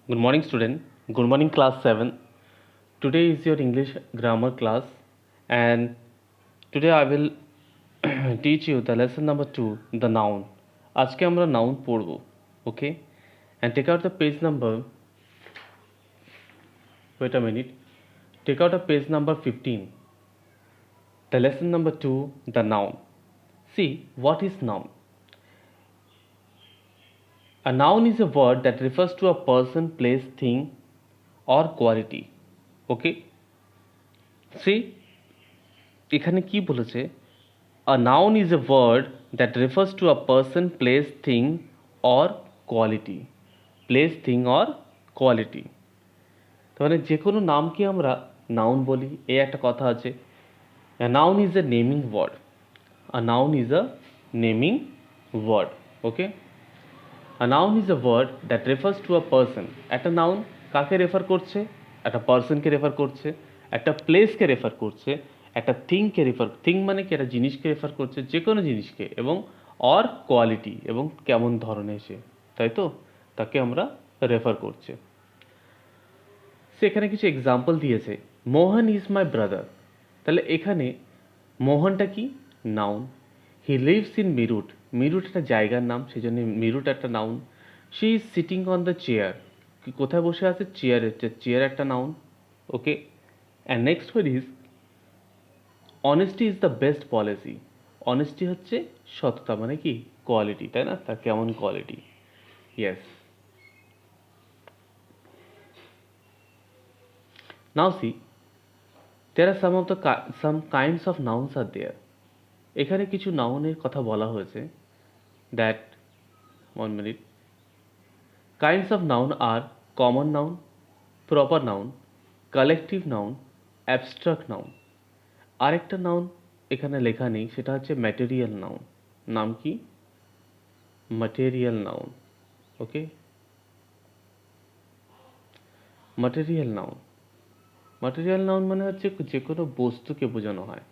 Good morning, student. Good morning, class 7. Today is your English grammar class, and today I will teach you the lesson number 2, the noun. আজকে আমরা noun পড়ব, okay? And take out the page number. Wait a minute. Take out a page number 15. The lesson number 2, the noun. See, what is noun? A noun is a word that refers to a person, place, thing, or quality. Okay? See, এখানে কি বলেছে? A noun is a word that refers to a person, place, thing, or quality. Place, thing, or quality. তাহলে যে কোনো নামকে আমরা noun বলি, এই একটা কথা আছে। A noun is a naming word. A noun is a naming word. Okay? A noun is a word that refers to a person. একটা নাউন কাকে রেফার করছে? একটা পার্সনকে রেফার করছে, একটা প্লেসকে রেফার করছে, একটা থিংকে থিং মানে কি একটা জিনিসকে রেফার করছে, যে কোনো জিনিসকে, এবং অর কোয়ালিটি এবং কেমন ধরনের সে, তাই তো, তাকে আমরা রেফার করছে। সেখানে কিছু এক্সাম্পল দিয়েছে, মোহন ইজ মাই ব্রাদার। তাহলে এখানে মোহনটা কি? Noun. He lives in Meerut. Meerut একটা জায়গার নাম, সেই জন্য মিরুট একটা noun. She is sitting on the chair. কোথায় বসে আছে? চেয়ারে। চেয়ার একটা noun. Okay, and next word is honesty is the best policy. Honesty হচ্ছে সততা, মানে কি কোয়ালিটি, তাই না? তার কেমন quality? Yes. Now see, there are some kinds of nouns are there. এখানে কিছু নাউনের কথা বলা হয়েছে, that 1 minute. Kinds of noun are common noun, proper noun, collective noun, abstract noun. আরেকটা নাউন এখানে লেখা নেই, সেটা হচ্ছে ম্যাটেরিয়াল নাউন। নাম কি? Material noun. Okay, material noun. Material noun মানে হচ্ছে যে কোনো বস্তুকে বোঝানো হয়,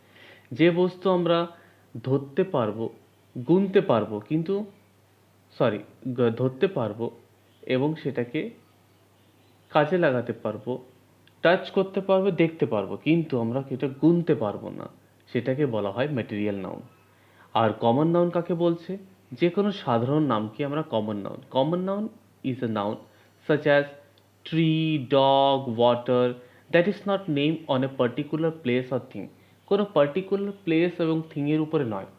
যে বস্তু আমরা ধরতে পারবো, গুনতে পারবো, কিন্তু ধরতে পারবো এবং সেটাকে কাজে লাগাতে পারবো, টাচ করতে পারবো, দেখতে পারবো, কিন্তু আমরা এটা গুনতে পারবো না, সেটাকে বলা হয় ম্যাটেরিয়াল নাউন। আর কমন নাউন কাকে বলছে? যে কোনো সাধারণ নামকে আমরা common noun. Common noun is a noun such as tree, dog, water that is not named on a particular place or thing. কোনো পার্টিকুলার প্লেস এবং থিংয়ের উপরে নয়।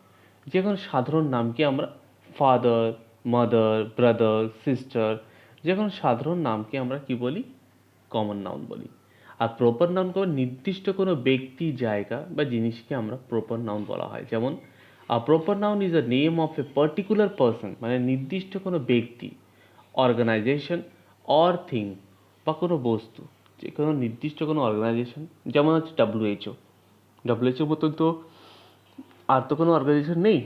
যে কোনো সাধারণ নামকে আমরা ফাদার, মাদার, ব্রাদার, সিস্টার, যে কোনো সাধারণ নামকে আমরা কি বলি? কমন নাউন বলি। আর প্রপার নাউন কোনো নির্দিষ্ট কোনো ব্যক্তি, জায়গা বা জিনিসকে আমরা প্রপার নাউন বলা হয়। যেমন আ proper noun is a name of a particular person, মানে নির্দিষ্ট কোনো ব্যক্তি, অর্গানাইজেশন অর থিং, বা কোনো বস্তু, যে কোনো নির্দিষ্ট কোনো অর্গানাইজেশন। যেমন হচ্ছে WHO। WHO মতন তো আর তো কোনো অর্গানাইজেশন নেই।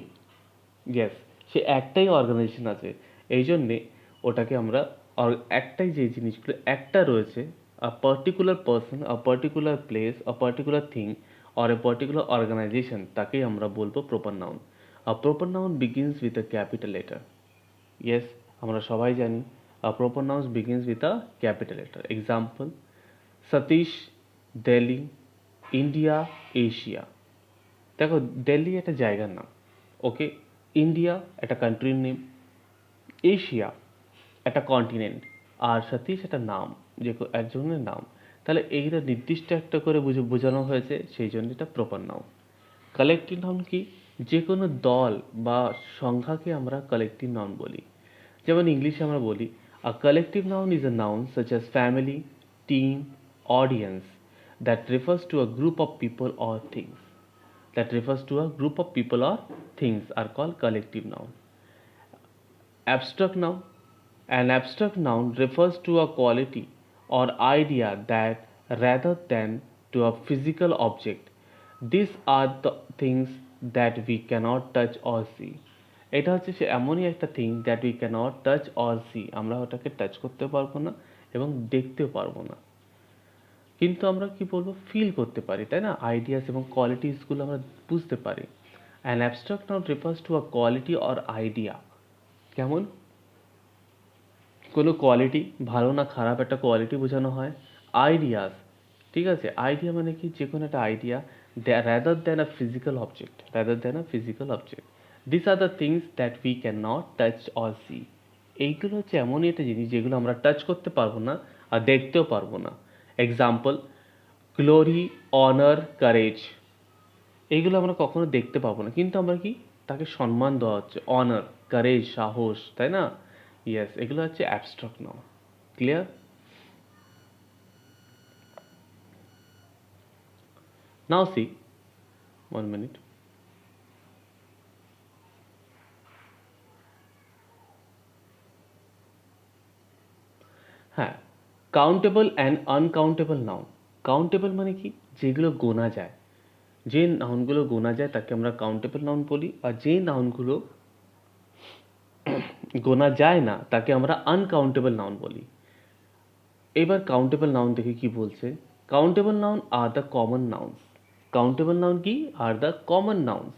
গ্যাস, সে একটাই অর্গানাইজেশন আছে, এই জন্যে ওটাকে আমরা একটাই, যে জিনিসগুলো একটা রয়েছে, a particular person, a particular place, a particular thing or a particular organization, তাকেই আমরা বলবো proper noun. A proper noun begins with a capital letter. Yes, আমরা সবাই জানি a proper noun begins with a capital letter. Example, Satish, Delhi, India, Asia. দেখো, দিল্লি একটা জায়গার নাম, ওকে, ইন্ডিয়া একটা কান্ট্রির নেম, এশিয়া একটা কন্টিনেন্ট, আর সতীশ একটা নাম, যে একজনের নাম। তাহলে এইটা নির্দিষ্ট একটা করে বোঝানো হয়েছে, সেই জন্য এটা প্রপার নাউন। কালেক্টিভ নাউন কি? যে কোনো দল বা সংখ্যাকে আমরা কালেক্টিভ নাউন বলি। যেমন ইংলিশে আমরা বলি a collective noun is a noun such as family, team, audience that refers to a group of people or things. That refers to a group of people or things are called collective noun. Abstract noun. An abstract noun refers to a quality or idea that rather than to a physical object. These are the things that we cannot touch or see. এটা হচ্ছে সে এমনই একটা thing that we can't touch or see, আমরা ওটাকে touch করতে পারবো না এবং দেখতেও পারবো না, কিন্তু আমরা কি বলবো, ফিল করতে পারি, তাই না? আইডিয়াস এবং কোয়ালিটিসগুলো আমরা বুঝতে পারি। An abstract noun refers to a quality or idea. কেমন? কোনো কোয়ালিটি, ভালো না খারাপ একটা কোয়ালিটি বোঝানো হয়। আইডিয়াস, ঠিক আছে, আইডিয়া মানে কি, যে কোনো একটা idea rather than a physical object, rather than a physical object. These are the things that we cannot touch or see. এইগুলো হচ্ছে এমনই একটা জিনিস যেগুলো আমরা টাচ করতে পারবো না আর দেখতেও পারবো না। এক্সাম্পল, গ্লোরি, অনার, কারেজ, এইগুলো আমরা কখনো দেখতে পাবো না, কিন্তু আমরা কি, তাকে সম্মান দেওয়া হচ্ছে, অনার, কারেজ, সাহস, তাই না? ইয়েস, এগুলো হচ্ছে অ্যাবস্ট্রাক্ট নাউন। ক্লিয়ার? নাও সি, 1 minute। হ্যাঁ, countable and uncountable noun. Countable মানে কি, যেগুলো গোনা যায়, যে নাউনগুলো গোনা যায় তাকে আমরা কাউন্টেবল নাউন বলি, আর যে নাউনগুলো গোনা যায় না তাকে আমরা আনকাউন্টেবল নাউন বলি। এবার কাউন্টেবল নাউন দেখে কি বলছে, কাউন্টেবল নাউন আর the common nouns. Countable noun কি, আর the common nouns,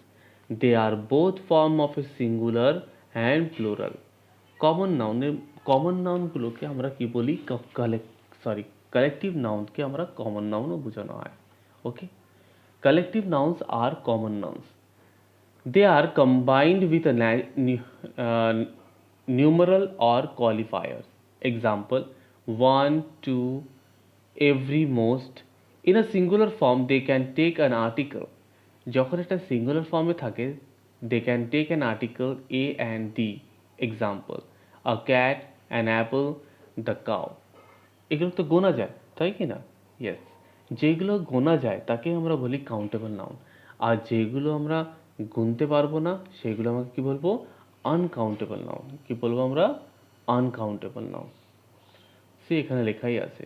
they are both form of a singular and plural. Common নাউনগুলোকে আমরা কি বলি, কালেকটিভ নাউনকে আমরা কমন নাউনও বোঝানো হয়। ওকে, কালেকটিভ নাউন্স আর common nouns, they are combined with a numeral or qualifiers. Example, one, two, every, most. In a singular form they can take an article. যখন একটা সিঙ্গুলার ফর্মে থাকে, they can take an article a and d. Example, a cat, an apple, the cow. এগুলো তো গোনা যায়, তাই কি না? ইয়েস, যেগুলো গোনা যায় তাকে আমরা বলি কাউন্টেবল নাউন, আর যেগুলো আমরা গুনতে পারবো না সেগুলো আমাকে কি বলবো, আনকাউন্টেবল নাউন। কি বলবো আমরা, আনকাউন্টেবল নাউন। সে এখানে লেখাই আছে।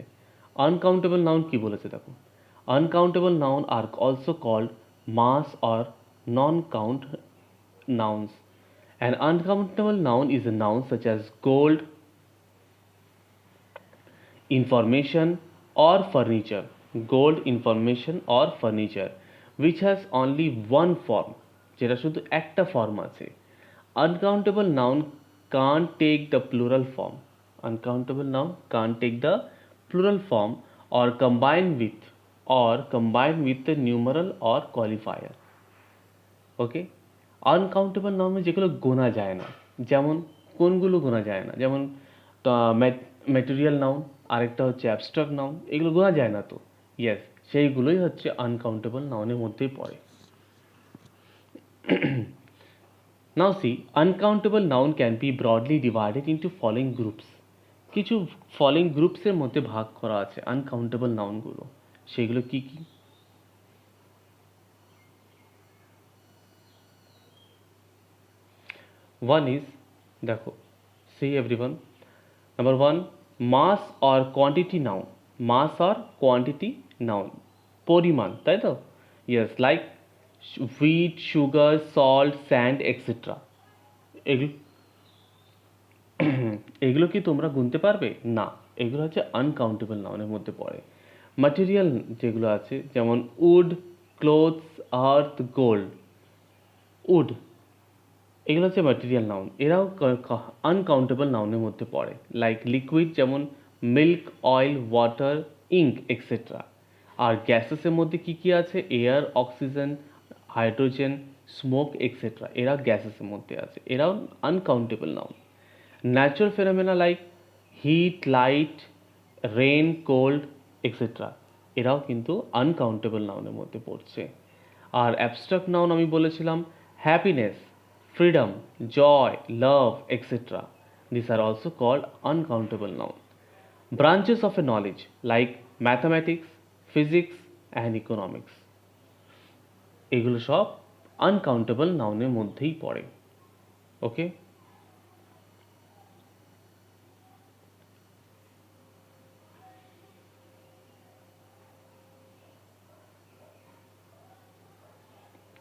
আনকাউন্টেবল নাউন কি বলেছে দেখো, আনকাউন্টেবল নাউন আর also called mass or non count nouns. An uncountable noun is a noun such as gold, information or furniture, gold, information or furniture, which has only one form, যেটা শুধু একটা form আছে। uncountable noun can't take the plural form, uncountable noun can't take the plural form or combine with the numeral or qualifier। Okay, uncountable noun যেগুলো গোনা যায় না, যেমন কোনগুলো গোনা যায় না, যেমন ম্যাটেরিয়াল নাউন, আরেকটা হচ্ছে অ্যাবস্ট্রাক্ট নাউন, এগুলো গোনা যায় না তো, ইয়েস, সেইগুলোই হচ্ছে আনকাউন্টেবল নাউনের মধ্যেই পড়ে। Now see, uncountable noun can be broadly divided into following groups. কিছু ফলোইং গ্রুপসের মধ্যে ভাগ করা আছে আনকাউন্টেবল নাউনগুলো, সেগুলো কি কি? One is, দেখো, see everyone, number one, mass or quantity noun, mass or quantity noun, পরিমাণ, তাই তো? Yes, like wheat, sugar, salt, sand, etc. এগুলো এগুলো কি তোমরা গুনতে পারবে না, এগুলো হচ্ছে আনকাউন্টেবল নাউনের মধ্যে পড়ে। ম্যাটেরিয়াল যেগুলো আছে, যেমন wood, clothes, earth, gold, wood, এগুলো হচ্ছে ম্যাটেরিয়াল নাউন, এরাও আনকাউন্টেবল নাউনের মধ্যে পড়ে। লাইক লিকুইড, যেমন milk, oil, water, ink, etcetera. আর গ্যাসেসের মধ্যে কি কি আছে, air, oxygen, hydrogen, smoke, etcetera, এরাও গ্যাসেসের মধ্যে আছে, এরাও uncountable noun. Natural phenomena like heat, light, rain, cold, etcetera, এরাও কিন্তু আনকাউন্টেবল নাউনের মধ্যে পড়ছে। আর অ্যাবস্ট্রাক্ট নাউন আমি বলেছিলাম, happiness, freedom, joy, love, etc. These are also called uncountable nouns. Branches of a knowledge like mathematics, physics and economics, এগুলো সব uncountable নাউনের মধ্যেই পড়ে। ওকে,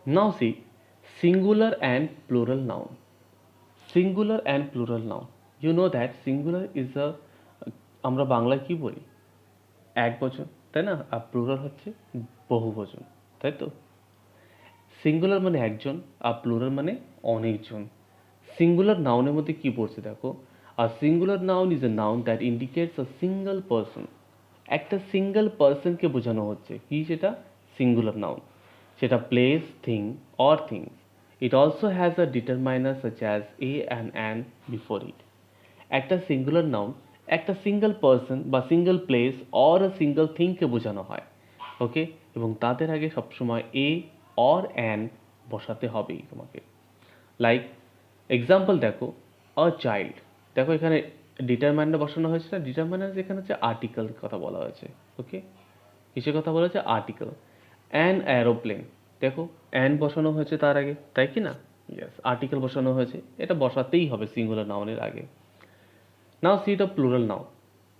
now see singular and plural noun. Singular and plural noun, you know that singular is a, আমরা বাংলায় কি বলি, এক বচন, তাই না? আর প্লুরাল হচ্ছে বহু বচন, তাই তো? সিঙ্গুলার মানে একজন আর প্লুরাল মানে অনেকজন। সিঙ্গুলার নাউনের মধ্যে কি পড়ছে দেখো, A singular noun is a noun that indicates a single person. একটা সিঙ্গেল পার্সনকে বোঝানো হচ্ছে কি সেটা সিঙ্গুলার নাউন সেটা place thing or things it also has a determiner such as a and before it একটা সিঙ্গুলার নাউন একটা single person বা single place or a single থিংকে বোঝানো হয় ওকে এবং তাদের আগে সবসময় এ অর অ্যান বসাতে হবেই তোমাকে লাইক এক্সাম্পল দেখো আ চাইল্ড দেখো এখানে ডিটারমাইনার বসানো হয়েছে না ডিটারমাইনার এখানে হচ্ছে আর্টিকেল কথা বলা হয়েছে ওকে কিসের কথা বলা হয়েছে আর্টিকেল অ্যান অ্যারোপ্লেন দেখো অ্যান বসানো হয়েছে তার আগে তাই কি না ইয়েস আর্টিকেল বসানো হয়েছে এটা বসাতেই হবে সিঙ্গুলার নাউনের আগে now see the plural noun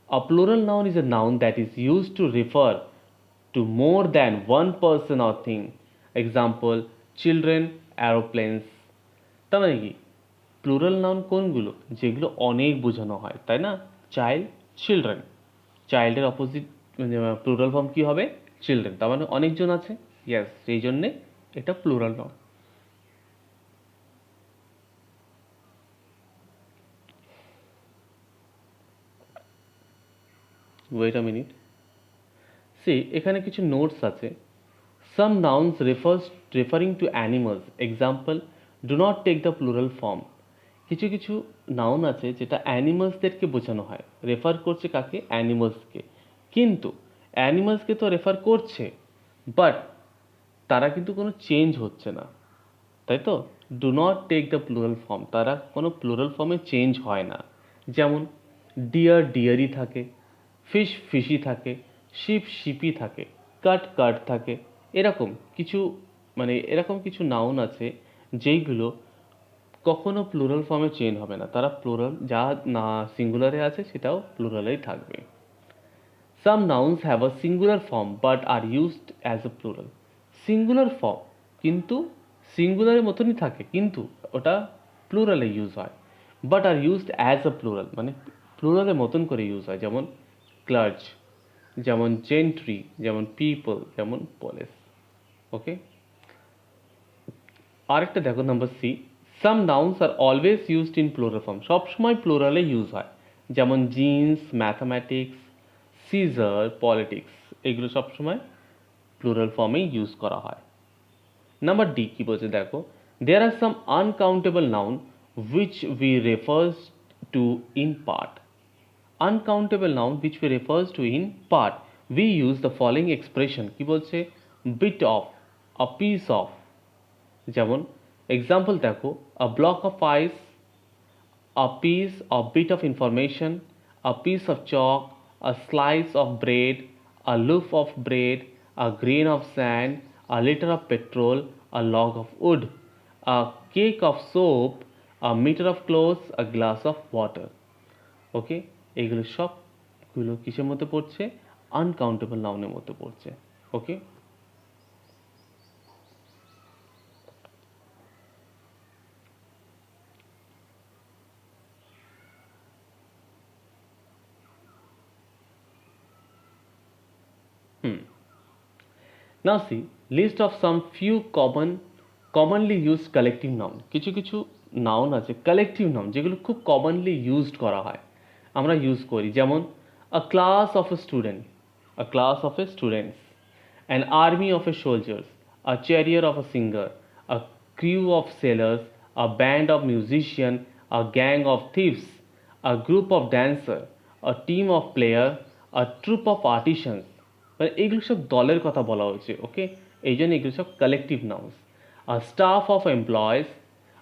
a plural noun is a noun that is use to refer to more than one person or thing. Example, children, aeroplanes. তার মানে কি প্লুরাল নাউন কোনগুলো যেগুলো অনেক বোঝানো হয় তাই না চাইল্ড চিলড্রেন চাইল্ডের অপোজিট প্লুরাল ফর্ম কি হবে চিলড্রেন তার মানে অনেকজন আছে ইয়েস সেই জন্যে এটা plural noun wait a minute see এখানে কিছু নোটস আছে some nouns referring to animals example do not take the plural form কিছু কিছু নাউন আছে যেটা অ্যানিমালসদেরকে বোঝানো হয় রেফার করছে কাকে অ্যানিমালসকে কিন্তু অ্যানিমালসকে তো রেফার করছে বাট তারা কিন্তু কোনো চেঞ্জ হচ্ছে না তাই তো do not take the plural form তারা কোনো প্লুরাল ফর্মে চেঞ্জ হয় না যেমন ডিয়ার ডিয়ারই থাকে ফিশ ফিশই থাকে শিপ শিপই থাকে কাট কাট থাকে এরকম কিছু এরকম কিছু নাউন আছে যেইগুলো কখনো প্লুরাল ফর্মে চেঞ্জ হবে না তারা প্লুরাল যা না সিঙ্গুলারে আছে সেটাও প্লুরালেই থাকবে some nouns have a singular form but are used as a plural singular form কিন্তু সিঙ্গুলারের মতনই থাকে কিন্তু ওটা প্লুরালে ইউজ হয় but are used as a plural মানে প্লুরালের মতন করে ইউজ হয় যেমন ক্লার্চ যেমন জেন্ট্রি যেমন পিপল যেমন পুলিশ ওকে আরেকটা দেখো number see some nouns are always used in plural form সবসময় প্লুরালে ইউজ হয় যেমন জিন্স ম্যাথামেটিক্স সিজার পলিটিক্স এগুলো সবসময় প্লুরাল ফর্মেই ইউজ করা হয় নাম্বার ডি কি বলছে দেখো there are some uncountable noun which we refers to in part uncountable noun which we refers to in part we use the following expression কি বলছে bit of a piece of যেমন example দেখো a block of ice a piece or bit of information a piece of chalk a slice of bread a loaf of bread a grain of sand a liter of petrol a log of wood a cake of soap a meter of clothes a glass of water ওকে এইগুলো সবগুলো কিসের মধ্যে পড়ছে uncountable নাউনের মধ্যে পড়ছে ওকে Now see list of some few commonly used collective noun কিছু কিছু নাউন আছে কালেকটিভ নাউন যেগুলো খুব কমনলি ইউজড করা হয় আমরা ইউজ করি যেমন a class of a student a class of a students an army of a soldiers a chariot of a singer a crew of sailors a band of musicians a gang of thieves a group of dancers a team of players a troop of artisans মানে এগুলো সব দলের কথা বলা হয়েছে ওকে এই জন্য এগুলো সব collective nouns a staff of employees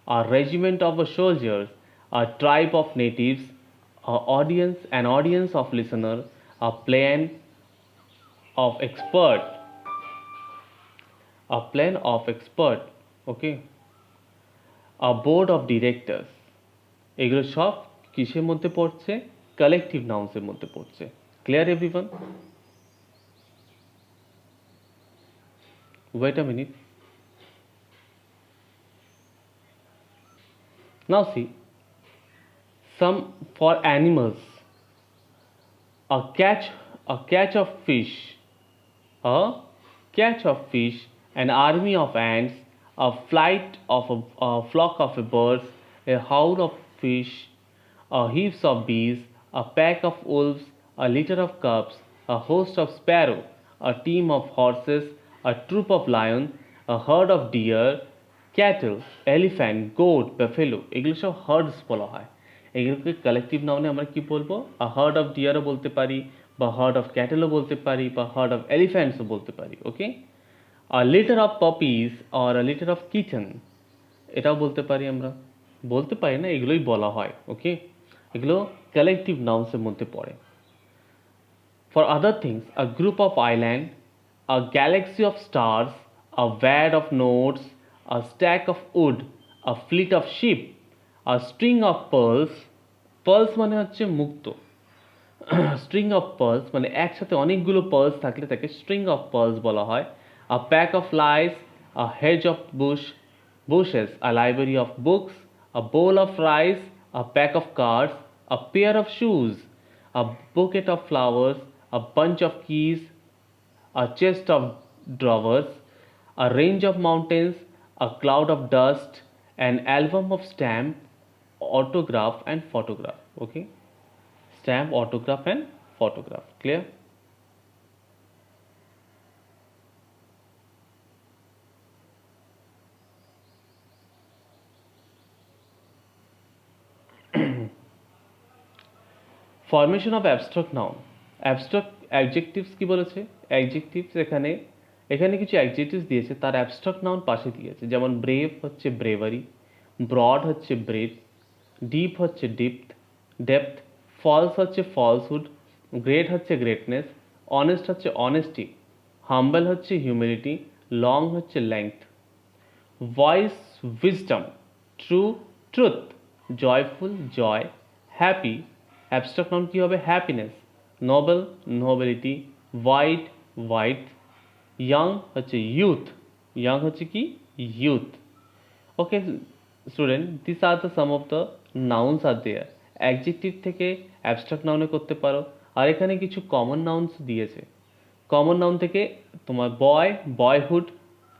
a regiment of soldiers a tribe of natives an audience of listeners a plan of expert okay a board of directors এগুলো সব কিসের মধ্যে পড়ছে কালেকটিভ নাউন্সের মধ্যে পড়ছে clear everyone wait a minute now see some for animals a catch of fish an army of ants a flock of birds a hound of fish a heaps of bees, a pack of wolves, a litter of cubs, a host of sparrow, a team of horses, a troop of lions, a herd of deer, cattle, elephant, goat, buffalo, এগুলো সব hertz বলা হয়। এগুলোকে collective নাউনে আমরা কি বলবো? আ hard of ডিয়ারও বলতে পারি, বা হার্ড অফ ক্যাটেলও বলতে পারি, বা হার্ড অফ এলিফ্যান্টসও বলতে পারি। Okay, a litter of puppies or a litter of kitchen, এটাও বলতে পারি আমরা। বলতে পারি না, এগুলোই বলা হয়। ওকে, এগুলো কালেকটিভ নাউন্সের মধ্যে পড়ে। For other things, a group of islands, a galaxy of stars, a wad of notes, a stack of wood, a fleet of ship, a string of pearls, pearls মানে হচ্ছে মুক্ত, string of pearls মানে একসাথে অনেকগুলো pearls থাকলে তাকে string of pearls বলা হয়, a pack of lies, a hedge of bushes, a library of books, a bowl of rice, a pack of cards, a pair of shoes, a bouquet of flowers, a bunch of keys, a chest of drawers, a range of mountains, a cloud of dust, an album of stamp, autograph and photograph. Okay, stamp, autograph and photograph. Clear? Formation of abstract noun. Abstract adjectives কি বলেছে? Adjectives এখানে এখানে কিছু adjectives দিয়েছে, তার abstract noun পাশে দিয়েছে। যেমন ব্রেভ হচ্ছে ব্রেভারি, ব্রড হচ্ছে ব্রেড, ডিপ হচ্ছে ডেপথ, ফলস হচ্ছে ফলসহুড, গ্রেট হচ্ছে গ্রেটনেস, অনেস্ট হচ্ছে অনেস্টি, হাম্বল হচ্ছে হিউমিলিটি, লং হচ্ছে length. Wise wisdom, true truth, joyful joy, happy abstract noun কী হবে? Happiness, noble nobility, white white, young হচ্ছে ইয়াং হচ্ছে কি? Youth. Okay student, this are the some of the nouns are there. Adjective থেকে abstract নাউনে করতে পারো। আর এখানে কিছু কমন নাউন্স দিয়েছে। কমন নাউন থেকে তোমার বয়হুড,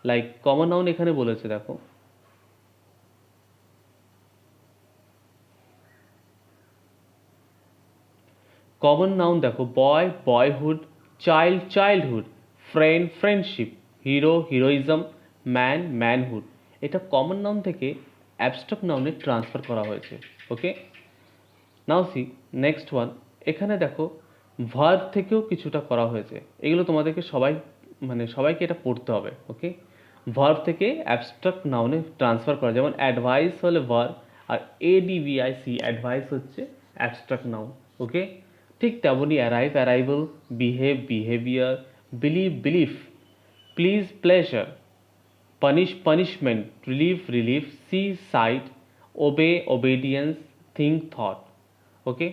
লাইক কমন নাউন এখানে বলেছে দেখো, কমন নাউন দেখো, boyhood, childhood, friendship, heroism, manhood. এটা কমন নাউন থেকে অ্যাবস্ট্রাক্ট নাউনে ট্রান্সফার করা হয়েছে। ওকে, নাও সি নেক্সট ওয়ান। এখানে দেখো ভার্ব থেকেও কিছুটা করা হয়েছে। এগুলো তোমাদেরকে সবাইকে এটা পড়তে হবে। ওকে, ভার্ব থেকে অ্যাবস্ট্রাক্ট নাউনে ট্রান্সফার করা, যেমন অ্যাডভাইস হলে ভার্ব, আর এডিভিআইসি অ্যাডভাইস হচ্ছে অ্যাবস্ট্রাক্ট নাউন। ওকে, ঠিক তেমনই arrival, behaviour, belief, pleasure, punishment, relief, see, sight, obedience, think, thought. ওকে,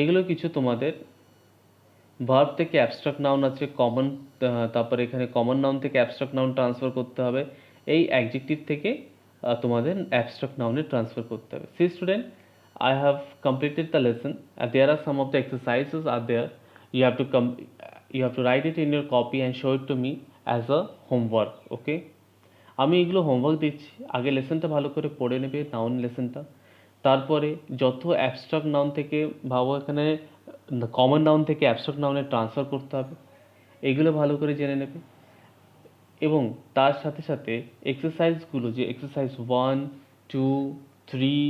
এগুলো কিছু তোমাদের ভার্ব থেকে অ্যাবস্ট্রাক্ট নাউন আছে কমন। তারপরে এখানে কমন নাউন থেকে অ্যাবস্ট্রাক্ট নাউন ট্রান্সফার করতে হবে, এই অ্যাডজেক্টিভ থেকে তোমাদের অ্যাবস্ট্রাক্ট নাউনে ট্রান্সফার করতে হবে। See student, I have completed the lesson and there are some of the exercises are there. You have to you have to write it in your copy and show it to me as a homework. Okay, আমি এগুলো homework দিচ্ছি, আগে লেসনটা ভালো করে পড়ে নেবে, noun লেসনটা। তারপরে যত অ্যাবস্ট্রাক্ট নাউন থেকে ভাবো, এখানে কমন নাউন থেকে অ্যাবস্ট্রাক্ট নাউনে ট্রান্সফার করতে হবে, এগুলো ভালো করে জেনে নেবে। এবং তার সাথে সাথে এক্সারসাইজগুলো, যে এক্সারসাইজ 1, 2, 3,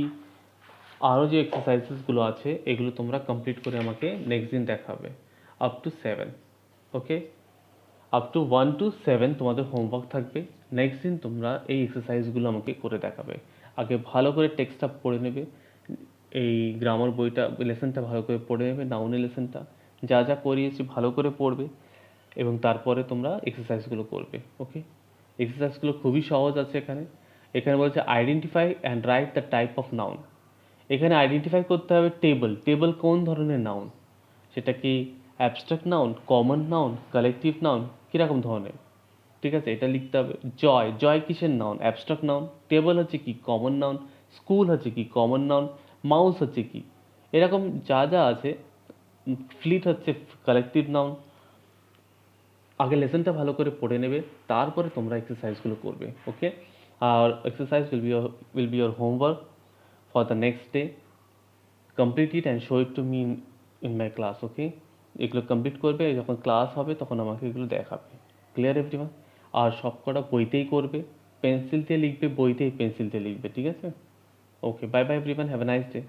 আরও যে এক্সারসাইজেসগুলো আছে এগুলো তোমরা কমপ্লিট করে আমাকে নেক্সট দিন দেখাবে, up to 7। Okay, up to 1 to 7 তোমাদের হোমওয়ার্ক থাকবে। নেক্সট দিন তোমরা এই এক্সারসাইজগুলো আমাকে করে দেখাবে। আগে ভালো করে টেক্সটটা পড়ে নেবে, এই গ্রামার বইটা লেসনটা ভালো করে পড়ে নেবে, নাউনের লেসনটা যা যা করিয়েছি ভালো করে পড়বে, এবং তারপরে তোমরা এক্সারসাইজগুলো করবে। ওকে, এক্সারসাইজগুলো খুবই সহজ আছে। এখানে বলছে identify and write the type of noun. এখানে আইডেন্টিফাই করতে হবে টেবল কোন ধরনের নাউন, সেটা কি abstract noun, common noun, collective noun, কীরকম ধরনের। ঠিক আছে, এটা লিখতে হবে। জয় কিসের নাউন? Abstract noun. টেবল হচ্ছে কি? Common noun. স্কুল হচ্ছে কি? Common noun. মাউস হচ্ছে কি? এরকম যা যা আছে। ফ্লিট হচ্ছে কালেকটিভ নাউন। আগে লেসনটা ভালো করে পড়ে নেবে, তারপরে তোমরা এক্সারসাইজগুলো করবে। ওকে, Our exercise will be your homework for the next day. Complete it and show it to me in my class, okay? এগুলো কমপ্লিট করবে, যখন ক্লাস হবে তখন আমাকে এগুলো দেখাবে। Clear everyone? আর সব কটা বইতেই করবে, পেন্সিল দিয়ে লিখবে, বইতেই পেন্সিল দিয়ে লিখবে, ঠিক আছে? Okay, bye bye everyone, have a nice day.